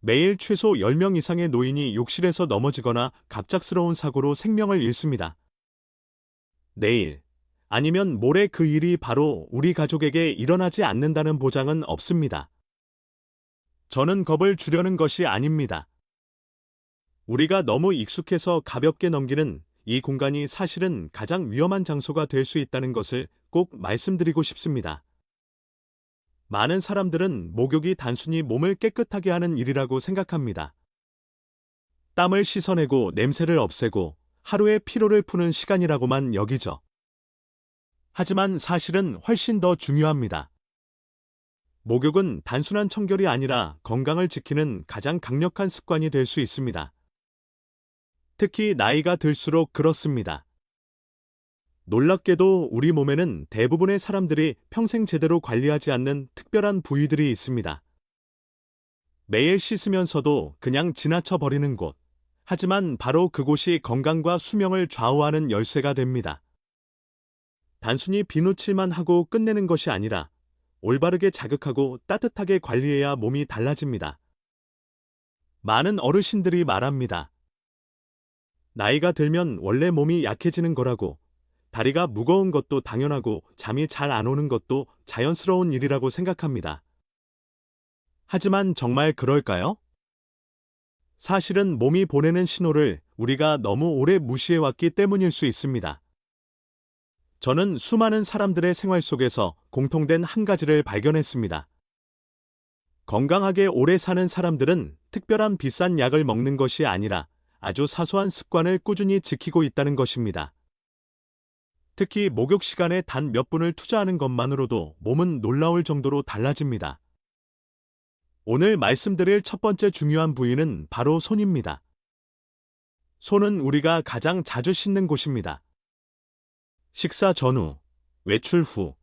매일 최소 10명 이상의 노인이 욕실에서 넘어지거나 갑작스러운 사고로 생명을 잃습니다. 내일, 아니면 모레 그 일이 바로 우리 가족에게 일어나지 않는다는 보장은 없습니다. 저는 겁을 주려는 것이 아닙니다. 우리가 너무 익숙해서 가볍게 넘기는 이 공간이 사실은 가장 위험한 장소가 될 수 있다는 것을 꼭 말씀드리고 싶습니다. 많은 사람들은 목욕이 단순히 몸을 깨끗하게 하는 일이라고 생각합니다. 땀을 씻어내고 냄새를 없애고 하루의 피로를 푸는 시간이라고만 여기죠. 하지만 사실은 훨씬 더 중요합니다. 목욕은 단순한 청결이 아니라 건강을 지키는 가장 강력한 습관이 될 수 있습니다. 특히 나이가 들수록 그렇습니다. 놀랍게도 우리 몸에는 대부분의 사람들이 평생 제대로 관리하지 않는 특별한 부위들이 있습니다. 매일 씻으면서도 그냥 지나쳐 버리는 곳. 하지만 바로 그곳이 건강과 수명을 좌우하는 열쇠가 됩니다. 단순히 비누칠만 하고 끝내는 것이 아니라 올바르게 자극하고 따뜻하게 관리해야 몸이 달라집니다. 많은 어르신들이 말합니다. 나이가 들면 원래 몸이 약해지는 거라고, 다리가 무거운 것도 당연하고 잠이 잘 안 오는 것도 자연스러운 일이라고 생각합니다. 하지만 정말 그럴까요? 사실은 몸이 보내는 신호를 우리가 너무 오래 무시해왔기 때문일 수 있습니다. 저는 수많은 사람들의 생활 속에서 공통된 한 가지를 발견했습니다. 건강하게 오래 사는 사람들은 특별한 비싼 약을 먹는 것이 아니라 아주 사소한 습관을 꾸준히 지키고 있다는 것입니다. 특히 목욕 시간에 단 몇 분을 투자하는 것만으로도 몸은 놀라울 정도로 달라집니다. 오늘 말씀드릴 첫 번째 중요한 부위는 바로 손입니다. 손은 우리가 가장 자주 씻는 곳입니다. 식사 전후, 외출 후,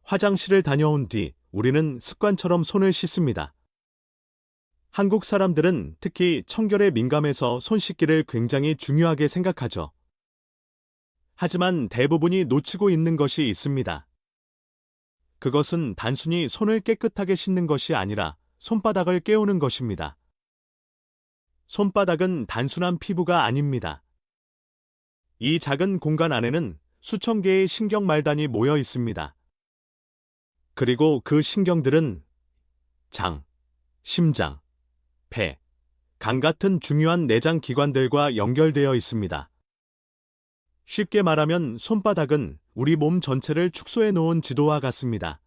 화장실을 다녀온 뒤 우리는 습관처럼 손을 씻습니다. 한국 사람들은 특히 청결에 민감해서 손 씻기를 굉장히 중요하게 생각하죠. 하지만 대부분이 놓치고 있는 것이 있습니다. 그것은 단순히 손을 깨끗하게 씻는 것이 아니라 손바닥을 깨우는 것입니다. 손바닥은 단순한 피부가 아닙니다. 이 작은 공간 안에는 수천 개의 신경 말단이 모여 있습니다. 그리고 그 신경들은 장, 심장, 폐, 간 같은 중요한 내장 기관들과 연결되어 있습니다. 쉽게 말하면 손바닥은 우리 몸 전체를 축소해 놓은 지도와 같습니다.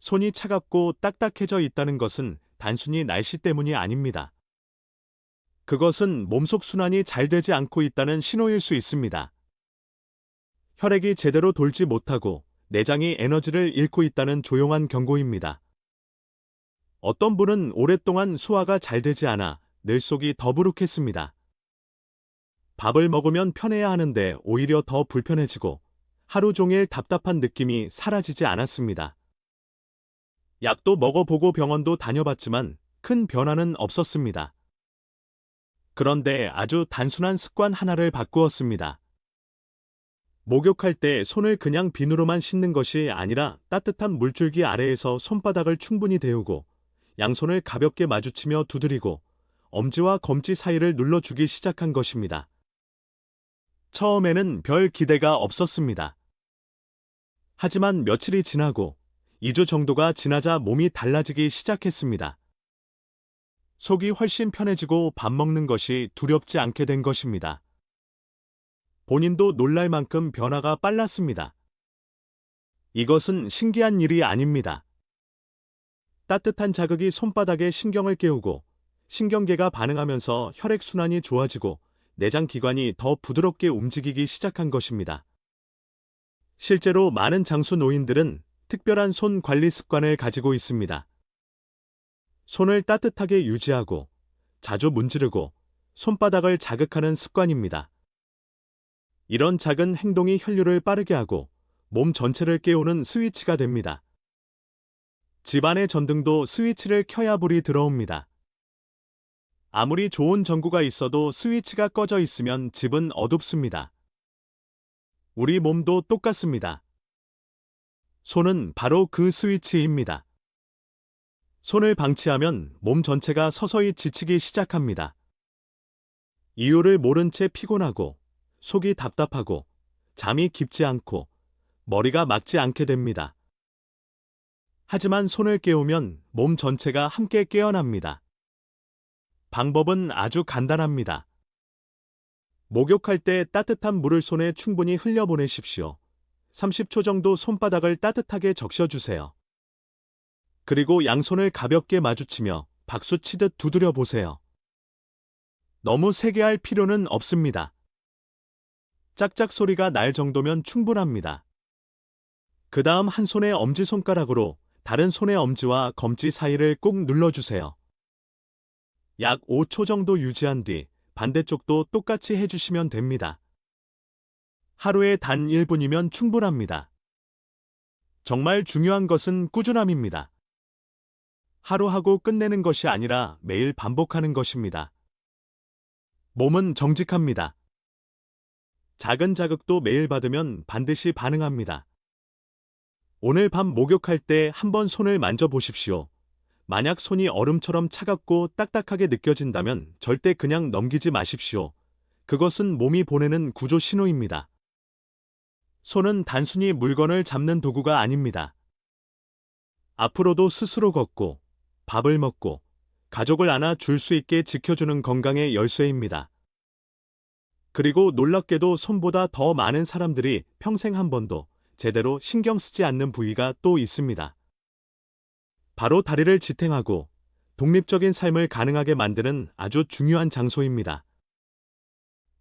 손이 차갑고 딱딱해져 있다는 것은 단순히 날씨 때문이 아닙니다. 그것은 몸속 순환이 잘 되지 않고 있다는 신호일 수 있습니다. 혈액이 제대로 돌지 못하고 내장이 에너지를 잃고 있다는 조용한 경고입니다. 어떤 분은 오랫동안 소화가 잘 되지 않아 늘 속이 더부룩했습니다. 밥을 먹으면 편해야 하는데 오히려 더 불편해지고 하루 종일 답답한 느낌이 사라지지 않았습니다. 약도 먹어보고 병원도 다녀봤지만 큰 변화는 없었습니다. 그런데 아주 단순한 습관 하나를 바꾸었습니다. 목욕할 때 손을 그냥 비누로만 씻는 것이 아니라 따뜻한 물줄기 아래에서 손바닥을 충분히 데우고 양손을 가볍게 마주치며 두드리고 엄지와 검지 사이를 눌러주기 시작한 것입니다. 처음에는 별 기대가 없었습니다. 하지만 며칠이 지나고 2주 정도가 지나자 몸이 달라지기 시작했습니다. 속이 훨씬 편해지고 밥 먹는 것이 두렵지 않게 된 것입니다. 본인도 놀랄 만큼 변화가 빨랐습니다. 이것은 신기한 일이 아닙니다. 따뜻한 자극이 손바닥에 신경을 깨우고 신경계가 반응하면서 혈액순환이 좋아지고 내장 기관이 더 부드럽게 움직이기 시작한 것입니다. 실제로 많은 장수 노인들은 특별한 손 관리 습관을 가지고 있습니다. 손을 따뜻하게 유지하고 자주 문지르고 손바닥을 자극하는 습관입니다. 이런 작은 행동이 혈류를 빠르게 하고 몸 전체를 깨우는 스위치가 됩니다. 집안의 전등도 스위치를 켜야 불이 들어옵니다. 아무리 좋은 전구가 있어도 스위치가 꺼져 있으면 집은 어둡습니다. 우리 몸도 똑같습니다. 손은 바로 그 스위치입니다. 손을 방치하면 몸 전체가 서서히 지치기 시작합니다. 이유를 모른 채 피곤하고, 속이 답답하고, 잠이 깊지 않고, 머리가 맑지 않게 됩니다. 하지만 손을 깨우면 몸 전체가 함께 깨어납니다. 방법은 아주 간단합니다. 목욕할 때 따뜻한 물을 손에 충분히 흘려보내십시오. 30초 정도 손바닥을 따뜻하게 적셔주세요. 그리고 양손을 가볍게 마주치며 박수 치듯 두드려 보세요. 너무 세게 할 필요는 없습니다. 짝짝 소리가 날 정도면 충분합니다. 그 다음 한 손의 엄지손가락으로 다른 손의 엄지와 검지 사이를 꾹 눌러주세요. 약 5초 정도 유지한 뒤 반대쪽도 똑같이 해주시면 됩니다. 하루에 단 1분이면 충분합니다. 정말 중요한 것은 꾸준함입니다. 하루 하고 끝내는 것이 아니라 매일 반복하는 것입니다. 몸은 정직합니다. 작은 자극도 매일 받으면 반드시 반응합니다. 오늘 밤 목욕할 때 한번 손을 만져보십시오. 만약 손이 얼음처럼 차갑고 딱딱하게 느껴진다면 절대 그냥 넘기지 마십시오. 그것은 몸이 보내는 구조 신호입니다. 손은 단순히 물건을 잡는 도구가 아닙니다. 앞으로도 스스로 걷고, 밥을 먹고, 가족을 안아 줄 수 있게 지켜주는 건강의 열쇠입니다. 그리고 놀랍게도 손보다 더 많은 사람들이 평생 한 번도 제대로 신경 쓰지 않는 부위가 또 있습니다. 바로 다리를 지탱하고 독립적인 삶을 가능하게 만드는 아주 중요한 장소입니다.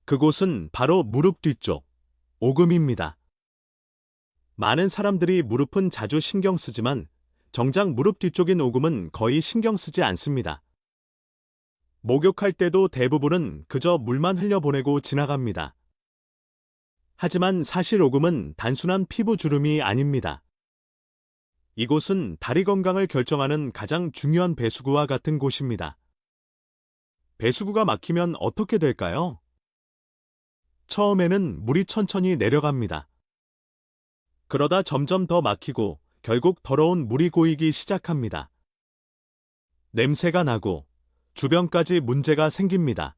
그곳은 바로 무릎 뒤쪽, 오금입니다. 많은 사람들이 무릎은 자주 신경 쓰지만 정작 무릎 뒤쪽인 오금은 거의 신경 쓰지 않습니다. 목욕할 때도 대부분은 그저 물만 흘려보내고 지나갑니다. 하지만 사실 오금은 단순한 피부 주름이 아닙니다. 이곳은 다리 건강을 결정하는 가장 중요한 배수구와 같은 곳입니다. 배수구가 막히면 어떻게 될까요? 처음에는 물이 천천히 내려갑니다. 그러다 점점 더 막히고 결국 더러운 물이 고이기 시작합니다. 냄새가 나고 주변까지 문제가 생깁니다.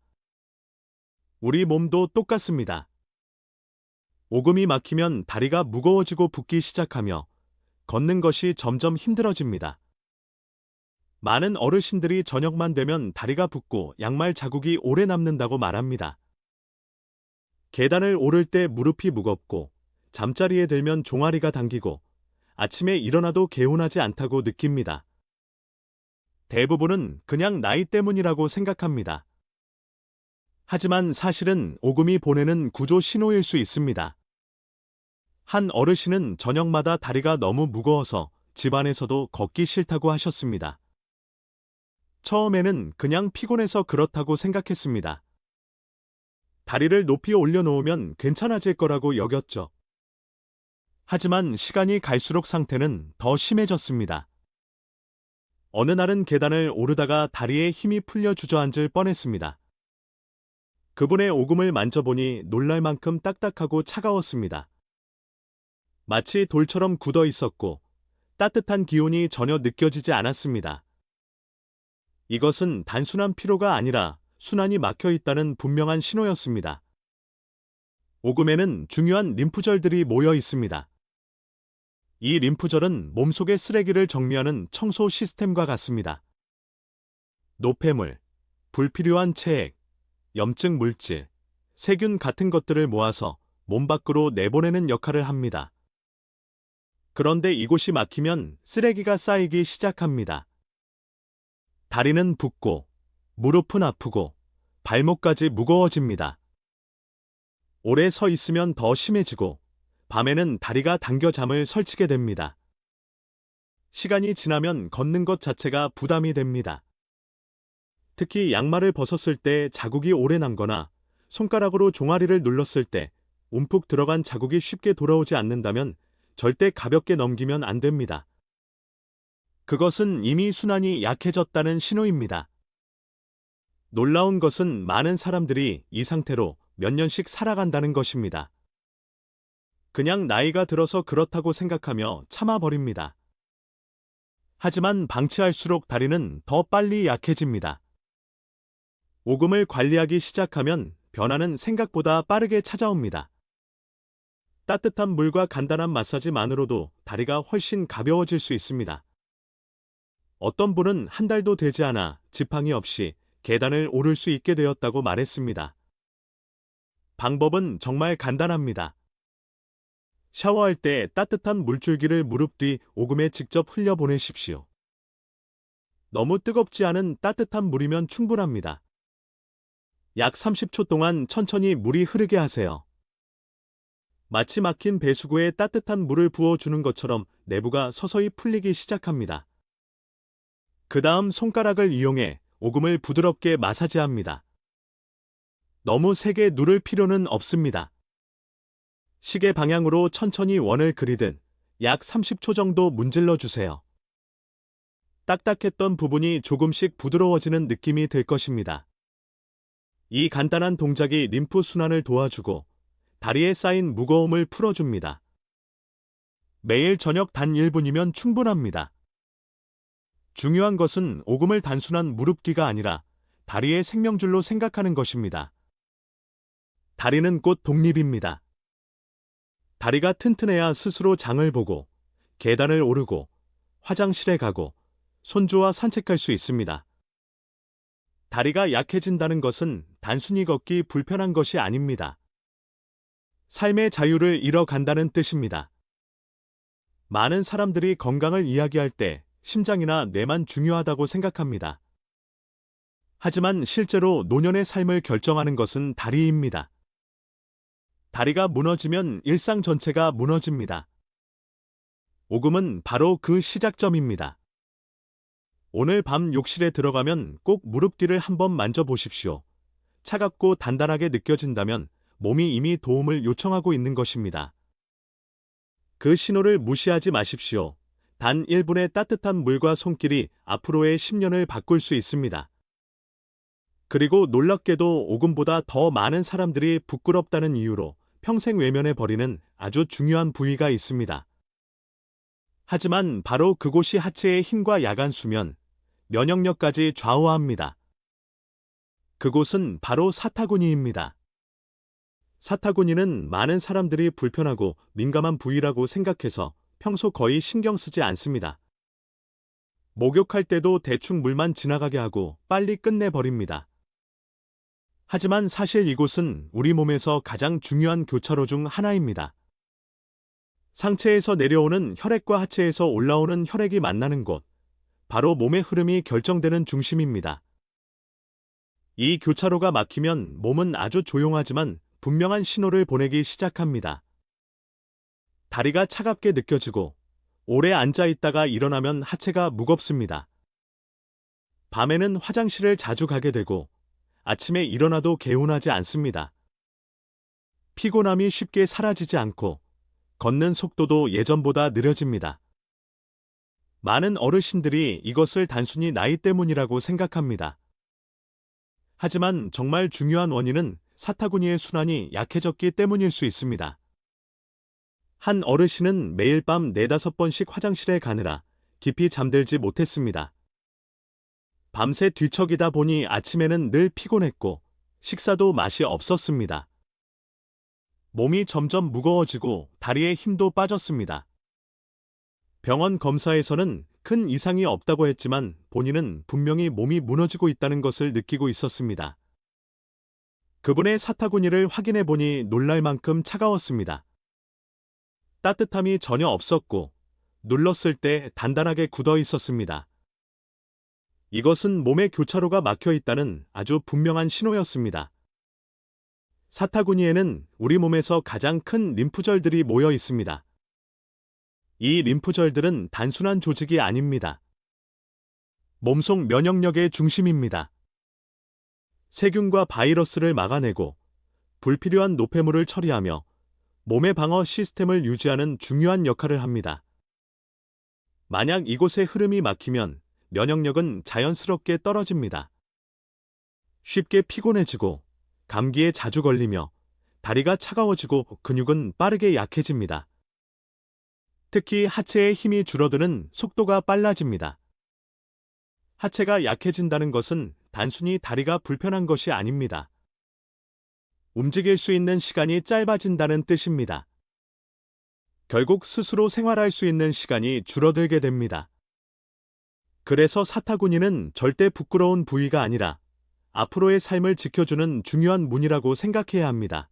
우리 몸도 똑같습니다. 오금이 막히면 다리가 무거워지고 붓기 시작하며 걷는 것이 점점 힘들어집니다. 많은 어르신들이 저녁만 되면 다리가 붓고 양말 자국이 오래 남는다고 말합니다. 계단을 오를 때 무릎이 무겁고 잠자리에 들면 종아리가 당기고 아침에 일어나도 개운하지 않다고 느낍니다. 대부분은 그냥 나이 때문이라고 생각합니다. 하지만 사실은 오금이 보내는 구조 신호일 수 있습니다. 한 어르신은 저녁마다 다리가 너무 무거워서 집안에서도 걷기 싫다고 하셨습니다. 처음에는 그냥 피곤해서 그렇다고 생각했습니다. 다리를 높이 올려놓으면 괜찮아질 거라고 여겼죠. 하지만 시간이 갈수록 상태는 더 심해졌습니다. 어느 날은 계단을 오르다가 다리에 힘이 풀려 주저앉을 뻔했습니다. 그분의 오금을 만져보니 놀랄 만큼 딱딱하고 차가웠습니다. 마치 돌처럼 굳어 있었고 따뜻한 기운이 전혀 느껴지지 않았습니다. 이것은 단순한 피로가 아니라 순환이 막혀 있다는 분명한 신호였습니다. 오금에는 중요한 림프절들이 모여 있습니다. 이 림프절은 몸속의 쓰레기를 정리하는 청소 시스템과 같습니다. 노폐물, 불필요한 체액, 염증 물질, 세균 같은 것들을 모아서 몸 밖으로 내보내는 역할을 합니다. 그런데 이곳이 막히면 쓰레기가 쌓이기 시작합니다. 다리는 붓고, 무릎은 아프고, 발목까지 무거워집니다. 오래 서 있으면 더 심해지고, 밤에는 다리가 당겨 잠을 설치게 됩니다. 시간이 지나면 걷는 것 자체가 부담이 됩니다. 특히 양말을 벗었을 때 자국이 오래 남거나 손가락으로 종아리를 눌렀을 때 움푹 들어간 자국이 쉽게 돌아오지 않는다면 절대 가볍게 넘기면 안 됩니다. 그것은 이미 순환이 약해졌다는 신호입니다. 놀라운 것은 많은 사람들이 이 상태로 몇 년씩 살아간다는 것입니다. 그냥 나이가 들어서 그렇다고 생각하며 참아버립니다. 하지만 방치할수록 다리는 더 빨리 약해집니다. 오금을 관리하기 시작하면 변화는 생각보다 빠르게 찾아옵니다. 따뜻한 물과 간단한 마사지만으로도 다리가 훨씬 가벼워질 수 있습니다. 어떤 분은 한 달도 되지 않아 지팡이 없이 계단을 오를 수 있게 되었다고 말했습니다. 방법은 정말 간단합니다. 샤워할 때 따뜻한 물줄기를 무릎 뒤 오금에 직접 흘려보내십시오. 너무 뜨겁지 않은 따뜻한 물이면 충분합니다. 약 30초 동안 천천히 물이 흐르게 하세요. 마치 막힌 배수구에 따뜻한 물을 부어주는 것처럼 내부가 서서히 풀리기 시작합니다. 그 다음 손가락을 이용해 오금을 부드럽게 마사지합니다. 너무 세게 누를 필요는 없습니다. 시계 방향으로 천천히 원을 그리듯 약 30초 정도 문질러 주세요. 딱딱했던 부분이 조금씩 부드러워지는 느낌이 들 것입니다. 이 간단한 동작이 림프 순환을 도와주고 다리에 쌓인 무거움을 풀어줍니다. 매일 저녁 단 1분이면 충분합니다. 중요한 것은 오금을 단순한 무릎기가 아니라 다리의 생명줄로 생각하는 것입니다. 다리는 곧 독립입니다. 다리가 튼튼해야 스스로 장을 보고, 계단을 오르고, 화장실에 가고, 손주와 산책할 수 있습니다. 다리가 약해진다는 것은 단순히 걷기 불편한 것이 아닙니다. 삶의 자유를 잃어간다는 뜻입니다. 많은 사람들이 건강을 이야기할 때 심장이나 뇌만 중요하다고 생각합니다. 하지만 실제로 노년의 삶을 결정하는 것은 다리입니다. 다리가 무너지면 일상 전체가 무너집니다. 오금은 바로 그 시작점입니다. 오늘 밤 욕실에 들어가면 꼭 무릎 뒤를 한번 만져보십시오. 차갑고 단단하게 느껴진다면 몸이 이미 도움을 요청하고 있는 것입니다. 그 신호를 무시하지 마십시오. 단 1분의 따뜻한 물과 손길이 앞으로의 10년을 바꿀 수 있습니다. 그리고 놀랍게도 오금보다 더 많은 사람들이 부끄럽다는 이유로 평생 외면해 버리는 아주 중요한 부위가 있습니다. 하지만 바로 그곳이 하체의 힘과 야간 수면, 면역력까지 좌우합니다. 그곳은 바로 사타구니입니다. 사타구니는 많은 사람들이 불편하고 민감한 부위라고 생각해서 평소 거의 신경 쓰지 않습니다. 목욕할 때도 대충 물만 지나가게 하고 빨리 끝내버립니다. 하지만 사실 이곳은 우리 몸에서 가장 중요한 교차로 중 하나입니다. 상체에서 내려오는 혈액과 하체에서 올라오는 혈액이 만나는 곳, 바로 몸의 흐름이 결정되는 중심입니다. 이 교차로가 막히면 몸은 아주 조용하지만 분명한 신호를 보내기 시작합니다. 다리가 차갑게 느껴지고 오래 앉아 있다가 일어나면 하체가 무겁습니다. 밤에는 화장실을 자주 가게 되고 아침에 일어나도 개운하지 않습니다. 피곤함이 쉽게 사라지지 않고 걷는 속도도 예전보다 느려집니다. 많은 어르신들이 이것을 단순히 나이 때문이라고 생각합니다. 하지만 정말 중요한 원인은 사타구니의 순환이 약해졌기 때문일 수 있습니다. 한 어르신은 매일 밤 4~5번씩 화장실에 가느라 깊이 잠들지 못했습니다. 밤새 뒤척이다 보니 아침에는 늘 피곤했고 식사도 맛이 없었습니다. 몸이 점점 무거워지고 다리에 힘도 빠졌습니다. 병원 검사에서는 큰 이상이 없다고 했지만 본인은 분명히 몸이 무너지고 있다는 것을 느끼고 있었습니다. 그분의 사타구니를 확인해 보니 놀랄 만큼 차가웠습니다. 따뜻함이 전혀 없었고 눌렀을 때 단단하게 굳어 있었습니다. 이것은 몸의 교차로가 막혀 있다는 아주 분명한 신호였습니다. 사타구니에는 우리 몸에서 가장 큰 림프절들이 모여 있습니다. 이 림프절들은 단순한 조직이 아닙니다. 몸속 면역력의 중심입니다. 세균과 바이러스를 막아내고 불필요한 노폐물을 처리하며 몸의 방어 시스템을 유지하는 중요한 역할을 합니다. 만약 이곳의 흐름이 막히면 면역력은 자연스럽게 떨어집니다. 쉽게 피곤해지고 감기에 자주 걸리며 다리가 차가워지고 근육은 빠르게 약해집니다. 특히 하체의 힘이 줄어드는 속도가 빨라집니다. 하체가 약해진다는 것은 단순히 다리가 불편한 것이 아닙니다. 움직일 수 있는 시간이 짧아진다는 뜻입니다. 결국 스스로 생활할 수 있는 시간이 줄어들게 됩니다. 그래서 사타구니는 절대 부끄러운 부위가 아니라 앞으로의 삶을 지켜주는 중요한 문이라고 생각해야 합니다.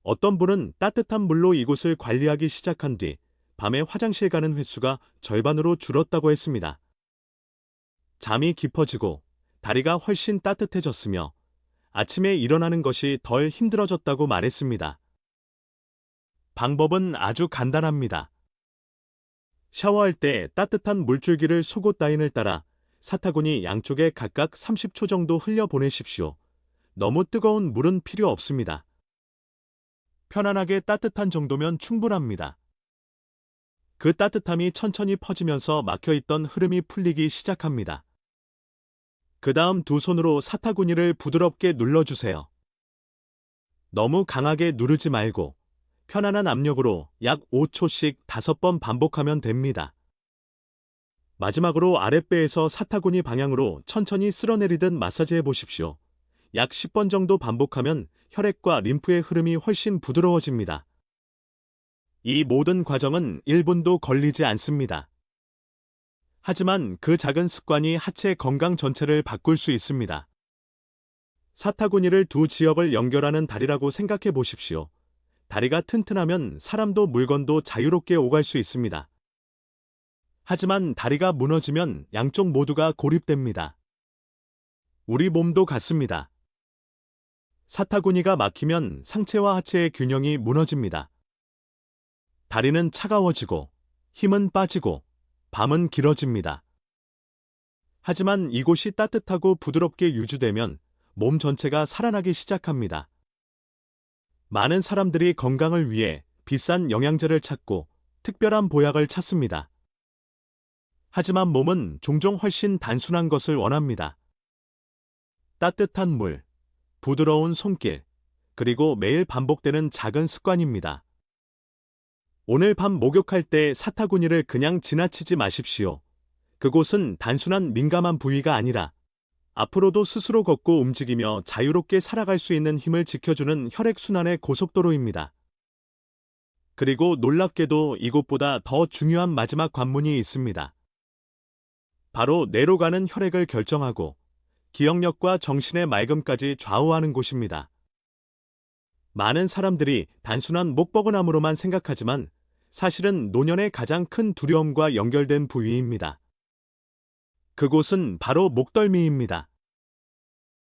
어떤 분은 따뜻한 물로 이곳을 관리하기 시작한 뒤 밤에 화장실 가는 횟수가 절반으로 줄었다고 했습니다. 잠이 깊어지고 다리가 훨씬 따뜻해졌으며 아침에 일어나는 것이 덜 힘들어졌다고 말했습니다. 방법은 아주 간단합니다. 샤워할 때 따뜻한 물줄기를 속옷 라인을 따라 사타구니 양쪽에 각각 30초 정도 흘려보내십시오. 너무 뜨거운 물은 필요 없습니다. 편안하게 따뜻한 정도면 충분합니다. 그 따뜻함이 천천히 퍼지면서 막혀있던 흐름이 풀리기 시작합니다. 그 다음 두 손으로 사타구니를 부드럽게 눌러주세요. 너무 강하게 누르지 말고 편안한 압력으로 약 5초씩 5번 반복하면 됩니다. 마지막으로 아랫배에서 사타구니 방향으로 천천히 쓸어내리듯 마사지해 보십시오. 약 10번 정도 반복하면 혈액과 림프의 흐름이 훨씬 부드러워집니다. 이 모든 과정은 1분도 걸리지 않습니다. 하지만 그 작은 습관이 하체 건강 전체를 바꿀 수 있습니다. 사타구니를 두 지역을 연결하는 다리라고 생각해 보십시오. 다리가 튼튼하면 사람도 물건도 자유롭게 오갈 수 있습니다. 하지만 다리가 무너지면 양쪽 모두가 고립됩니다. 우리 몸도 같습니다. 사타구니가 막히면 상체와 하체의 균형이 무너집니다. 다리는 차가워지고 힘은 빠지고 밤은 길어집니다. 하지만 이곳이 따뜻하고 부드럽게 유지되면 몸 전체가 살아나기 시작합니다. 많은 사람들이 건강을 위해 비싼 영양제를 찾고 특별한 보약을 찾습니다. 하지만 몸은 종종 훨씬 단순한 것을 원합니다. 따뜻한 물, 부드러운 손길, 그리고 매일 반복되는 작은 습관입니다. 오늘 밤 목욕할 때 사타구니를 그냥 지나치지 마십시오. 그곳은 단순한 민감한 부위가 아니라 앞으로도 스스로 걷고 움직이며 자유롭게 살아갈 수 있는 힘을 지켜주는 혈액순환의 고속도로입니다. 그리고 놀랍게도 이곳보다 더 중요한 마지막 관문이 있습니다. 바로 뇌로 가는 혈액을 결정하고 기억력과 정신의 맑음까지 좌우하는 곳입니다. 많은 사람들이 단순한 목버그남으로만 생각하지만 사실은 노년의 가장 큰 두려움과 연결된 부위입니다. 그곳은 바로 목덜미입니다.